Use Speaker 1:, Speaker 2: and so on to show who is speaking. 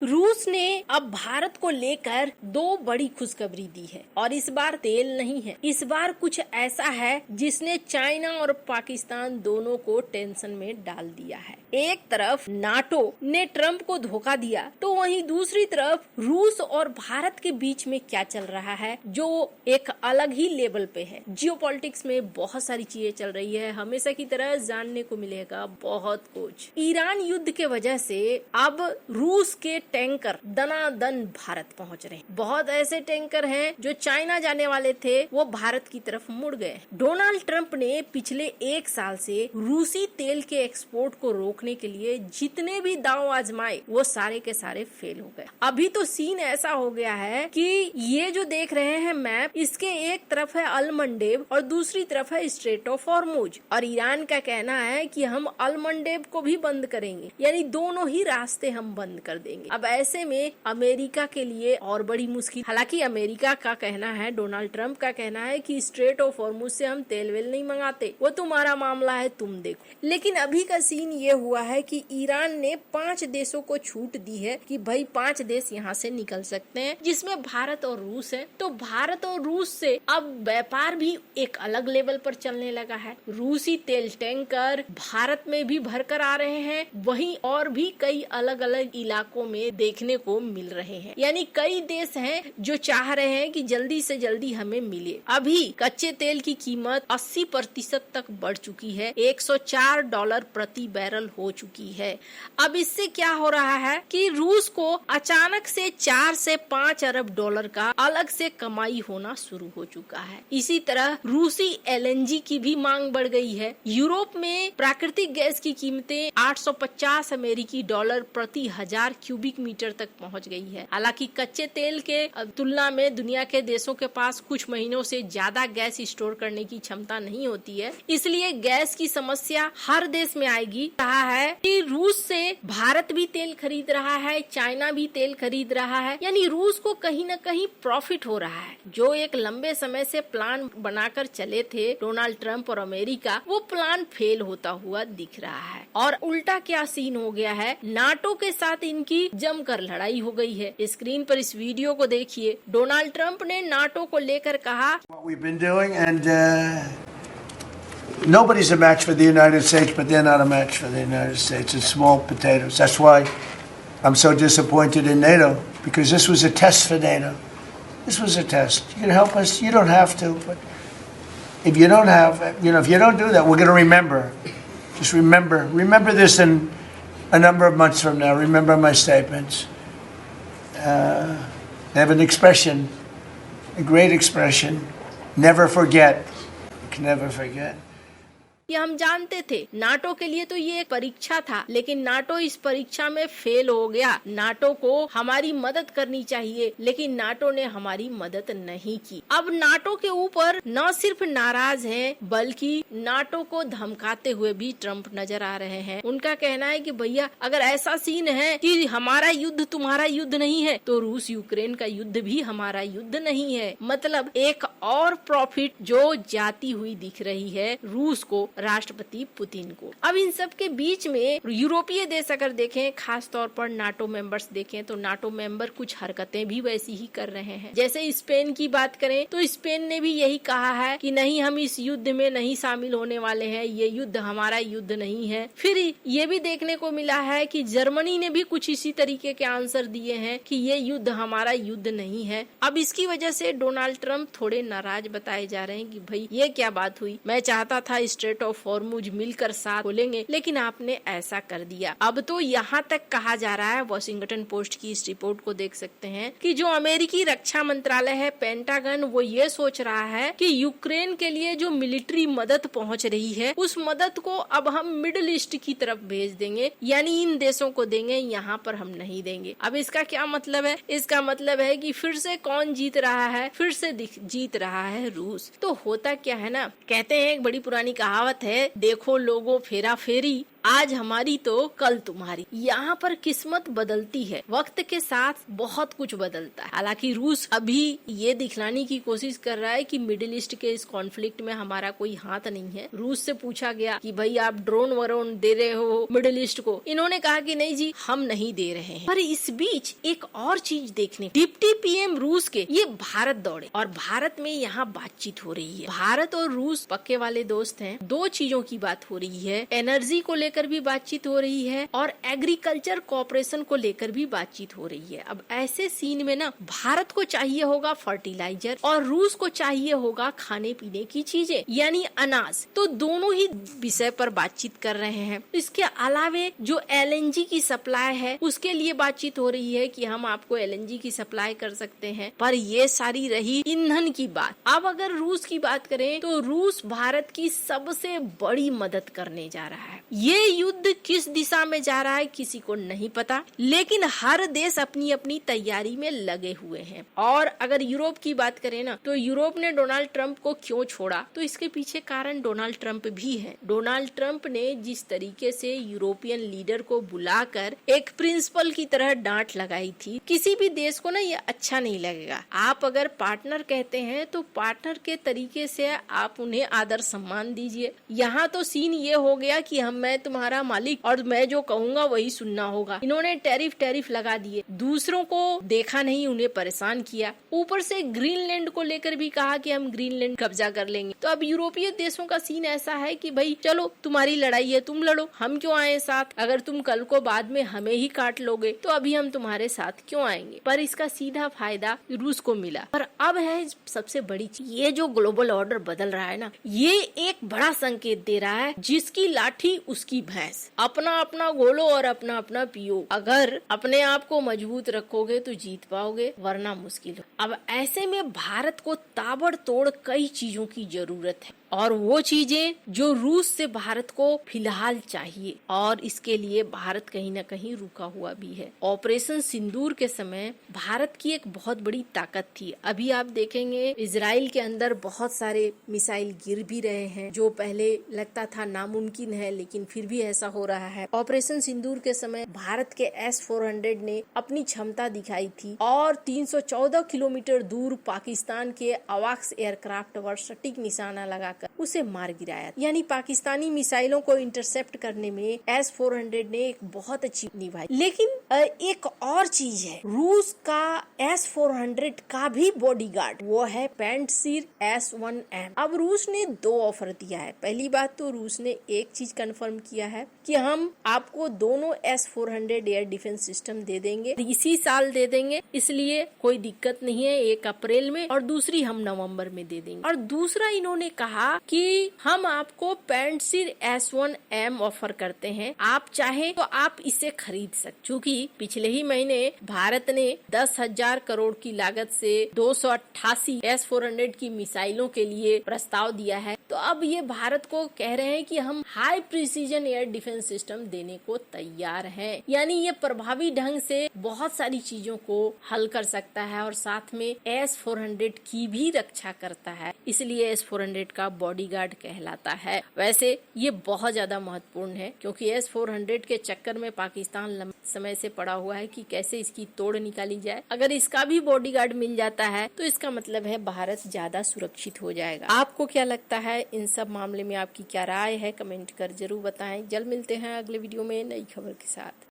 Speaker 1: रूस ने अब भारत को लेकर दो बड़ी खुशखबरी दी है और इस बार तेल नहीं है। इस बार कुछ ऐसा है जिसने चाइना और पाकिस्तान दोनों को टेंशन में डाल दिया है। एक तरफ नाटो ने ट्रंप को धोखा दिया तो वहीं दूसरी तरफ रूस और भारत के बीच में क्या चल रहा है जो एक अलग ही लेवल पे है। जियोपॉलिटिक्स में बहुत सारी चीजें चल रही है, हमेशा की तरह जानने को मिलेगा बहुत कुछ। ईरान युद्ध के वजह से अब रूस के टैंकर दनादन भारत पहुंच रहे हैं। बहुत ऐसे टैंकर हैं जो चाइना जाने वाले थे वो भारत की तरफ मुड़ गए। डोनाल्ड ट्रंप ने पिछले एक साल से रूसी तेल के एक्सपोर्ट को रोकने के लिए जितने भी दांव आजमाए वो सारे के सारे फेल हो गए। अभी तो सीन ऐसा हो गया है कि ये जो देख रहे हैं मैप, इसके एक तरफ है अलमंडेब और दूसरी तरफ है स्ट्रेट ऑफ हॉर्मुज और ईरान का कहना है कि हम अलमंडेब को भी बंद करेंगे, यानी दोनों ही रास्ते हम बंद कर देंगे। अब ऐसे में अमेरिका के लिए और बड़ी मुश्किल। हालांकि अमेरिका का कहना है, डोनाल्ड ट्रंप का कहना है कि स्ट्रेट ऑफ हॉर्मुज से हम तेल वेल नहीं मंगाते, वो तुम्हारा मामला है, तुम देखो। लेकिन अभी का सीन ये हुआ है कि ईरान ने 5 देशों को छूट दी है कि भाई 5 देश यहाँ से निकल सकते हैं, जिसमें भारत और रूस है। तो भारत और रूस से अब व्यापार भी एक अलग लेवल पर चलने लगा है। रूसी तेल टैंकर भारत में भी भरकर आ रहे हैं, वहीं और भी कई अलग अलग इलाकों में देखने को मिल रहे हैं। यानी कई देश हैं जो चाह रहे हैं कि जल्दी से जल्दी हमें मिले। अभी कच्चे तेल की कीमत 80% तक बढ़ चुकी है, $104 प्रति बैरल हो चुकी है। अब इससे क्या हो रहा है कि रूस को अचानक से 4 से 5 अरब डॉलर का अलग से कमाई होना शुरू हो चुका है। इसी तरह रूसी LNG की भी मांग बढ़ गई है। यूरोप में प्राकृतिक गैस की कीमतें 850 अमेरिकी डॉलर प्रति 1000 क्यूबिक मीटर तक पहुंच गई है। हालांकि कच्चे तेल के तुलना में दुनिया के देशों के पास कुछ महीनों से ज्यादा गैस स्टोर करने की क्षमता नहीं होती है, इसलिए गैस की समस्या हर देश में आएगी। कहा है कि रूस से भारत भी तेल खरीद रहा है, चाइना भी तेल खरीद रहा है, यानी रूस को कहीं न कहीं प्रॉफिट हो रहा है। जो एक लंबे समय से प्लान बनाकर चले थे डोनाल्ड ट्रंप और अमेरिका, वो प्लान फेल होता हुआ दिख रहा है। और उल्टा क्या सीन हो गया है, नाटो के साथ इनकी जमकर लड़ाई हो गई है। स्क्रीन पर इस वीडियो को देखिए। डोनाल्ड ट्रंप ने नाटो को लेकर कहा,
Speaker 2: Nobody's a match for the United States, but they're not a match for the United States. It's small potatoes. That's why I'm so disappointed in NATO, because this was a test for NATO. This was a test. You can help us. You don't have to, but if you don't have, if you don't do that, we're going to remember. Just remember this in a number of months from now. Remember my statements. They have an expression, a great expression. Never forget. You can never forget.
Speaker 1: ये हम जानते थे। NATO के लिए तो ये एक परीक्षा था, लेकिन नाटो इस परीक्षा में फेल हो गया। नाटो को हमारी मदद करनी चाहिए, लेकिन नाटो ने हमारी मदद नहीं की। अब नाटो के ऊपर न सिर्फ नाराज हैं, बल्कि नाटो को धमकाते हुए भी ट्रंप नजर आ रहे हैं। उनका कहना है कि भैया अगर ऐसा सीन है कि हमारा युद्ध तुम्हारा युद्ध नहीं है, तो रूस यूक्रेन का युद्ध भी हमारा युद्ध नहीं है। मतलब एक और प्रॉफिट जो जाती हुई दिख रही है रूस को, राष्ट्रपति पुतिन को। अब इन सब के बीच में यूरोपीय देश अगर देखें, खास तौर पर नाटो मेंबर्स देखें, तो नाटो मेंबर कुछ हरकतें भी वैसी ही कर रहे हैं। जैसे स्पेन की बात करें तो स्पेन ने भी यही कहा है कि नहीं, हम इस युद्ध में नहीं शामिल होने वाले हैं, ये युद्ध हमारा युद्ध नहीं है। फिर ये भी देखने को मिला है कि जर्मनी ने भी कुछ इसी तरीके के आंसर दिए हैं कि ये युद्ध हमारा युद्ध नहीं है। अब इसकी वजह से डोनाल्ड ट्रंप थोड़े नाराज बताए जा रहे हैं कि भाई ये क्या बात हुई, मैं चाहता था स्ट्रेट ऑफ हॉर्मुज मिलकर साथ खोलेंगे, लेकिन आपने ऐसा कर दिया। अब तो यहाँ तक कहा जा रहा है, वॉशिंगटन पोस्ट की इस रिपोर्ट को देख सकते हैं कि जो अमेरिकी रक्षा मंत्रालय है, पेंटागन, वो ये सोच रहा है कि यूक्रेन के लिए जो मिलिट्री मदद पहुँच रही है, उस मदद को अब हम मिडिल ईस्ट की तरफ भेज देंगे, यानी इन देशों को देंगे, यहाँ पर हम नहीं देंगे। अब इसका क्या मतलब है? इसका मतलब है कि फिर से कौन जीत रहा है? फिर से जीत रहा है रूस। तो होता क्या है ना, कहते हैं एक बड़ी पुरानी कहावत है, देखो लोगों फेरा फेरी, आज हमारी तो कल तुम्हारी। यहाँ पर किस्मत बदलती है, वक्त के साथ बहुत कुछ बदलता है। हालांकि रूस अभी ये दिखलाने की कोशिश कर रहा है कि मिडिल ईस्ट के इस कॉन्फ्लिक्ट में हमारा कोई हाथ नहीं है। रूस से पूछा गया कि भाई आप ड्रोन वरोन दे रहे हो मिडिल ईस्ट को, इन्होंने कहा कि नहीं जी हम नहीं दे रहे हैं। पर इस बीच एक और चीज देखने, डिप्टी पीएम रूस के ये भारत दौड़े और भारत में यहाँ बातचीत हो रही है। भारत और रूस पक्के वाले दोस्त हैं। दो चीजों की बात हो रही है, एनर्जी को लेकर भी बातचीत हो रही है और एग्रीकल्चर कोऑपरेशन को लेकर भी बातचीत हो रही है। अब ऐसे सीन में ना भारत को चाहिए होगा फर्टिलाइजर और रूस को चाहिए होगा खाने पीने की चीजें यानी अनाज, तो दोनों ही विषय पर बातचीत कर रहे हैं। इसके अलावे जो एलएनजी की सप्लाई है उसके लिए बातचीत हो रही है कि हम आपको एलएनजी की सप्लाई कर सकते हैं। पर ये सारी रही ईंधन की बात। अब अगर रूस की बात करें तो रूस भारत की सबसे बड़ी मदद करने जा रहा है। ये युद्ध किस दिशा में जा रहा है किसी को नहीं पता, लेकिन हर देश अपनी अपनी तैयारी में लगे हुए हैं। और अगर यूरोप की बात करें ना तो यूरोप ने डोनाल्ड ट्रंप को क्यों छोड़ा, तो इसके पीछे कारण डोनाल्ड ट्रंप भी है। डोनाल्ड ट्रंप ने जिस तरीके से यूरोपियन लीडर को बुलाकर एक प्रिंसिपल की तरह डांट लगाई थी, किसी भी देश को ना ये अच्छा नहीं लगेगा। आप अगर पार्टनर कहते हैं तो पार्टनर के तरीके से आप उन्हें आदर सम्मान दीजिए। यहाँ तो सीन ये हो गया कि मैं तुम्हारा मालिक और मैं जो कहूँगा वही सुनना होगा। इन्होंने टैरिफ लगा दिए, दूसरों को देखा नहीं, उन्हें परेशान किया। ऊपर से ग्रीनलैंड को लेकर भी कहा कि हम ग्रीनलैंड कब्जा कर लेंगे। तो अब यूरोपीय देशों का सीन ऐसा है कि भाई चलो तुम्हारी लड़ाई है, तुम लड़ो, हम क्यों आए साथ। अगर तुम कल को बाद में हमें ही काट लोगे तो अभी हम तुम्हारे साथ क्यों आएंगे। पर इसका सीधा फायदा रूस को मिला। पर अब है सबसे बड़ी चीज, ये जो ग्लोबल ऑर्डर बदल रहा है ना, ये एक बड़ा संकेत दे रहा है जिसकी लाठी उसकी भैंस, अपना अपना गोलो और अपना अपना पियो। अगर अपने आप को मजबूत रखोगे तो जीत पाओगे, वरना मुश्किल हो। अब ऐसे में भारत को ताबड़तोड़ कई चीजों की जरूरत है और वो चीजें जो रूस से भारत को फिलहाल चाहिए, और इसके लिए भारत कहीं न कहीं रुका हुआ भी है। ऑपरेशन सिंदूर के समय भारत की एक बहुत बड़ी ताकत थी। अभी आप देखेंगे इजराइल के अंदर बहुत सारे मिसाइल गिर भी रहे हैं, जो पहले लगता था नामुमकिन है, लेकिन फिर भी ऐसा हो रहा है। ऑपरेशन सिंदूर के समय भारत के S-400 ने अपनी क्षमता दिखाई थी और 314 किलोमीटर दूर पाकिस्तान के अवाक्स एयरक्राफ्ट पर सटीक निशाना लगा उसे मार गिराया। यानी पाकिस्तानी मिसाइलों को इंटरसेप्ट करने में S-400 ने एक बहुत अच्छी निभाई। लेकिन एक और चीज है, रूस का S-400 का भी बॉडीगार्ड वो है पैंटसिर S-1M। अब रूस ने दो ऑफर दिया है। पहली बात तो रूस ने एक चीज कंफर्म किया है कि हम आपको दोनों S-400 एयर डिफेंस सिस्टम दे देंगे, इसी साल दे देंगे, इसलिए कोई दिक्कत नहीं है। एक अप्रैल में और दूसरी हम नवंबर में दे देंगे। और दूसरा इन्होंने कहा कि हम आपको पैंटसिर S-1M ऑफर करते हैं, आप चाहे तो आप इसे खरीद सकते। चूँकि पिछले ही महीने भारत ने 10,000 करोड़ की लागत से 288 S-400 की मिसाइलों के लिए प्रस्ताव दिया है। तो अब ये भारत को कह रहे हैं कि हम high precision air defence system देने को तैयार हैं। यानी ये प्रभावी ढंग से बहुत सारी चीजों को हल कर सकता है और साथ में S-400 की भी रक्षा करता है, इसलिए S-400 का बॉडीगार्ड कहलाता है। वैसे ये बहुत ज्यादा महत्वपूर्ण है क्योंकि S-400 के चक्कर में पाकिस्तान लंबे समय से पड़ा हुआ है कि कैसे इसकी तोड़ निकाली जाए। अगर इसका भी बॉडीगार्ड मिल जाता है तो इसका मतलब है भारत ज्यादा सुरक्षित हो जाएगा। आपको क्या लगता है इन सब मामले में, आपकी क्या राय है, कमेंट कर जरूर बताएं। जल्द मिलते हैं अगले वीडियो में नई खबर के साथ।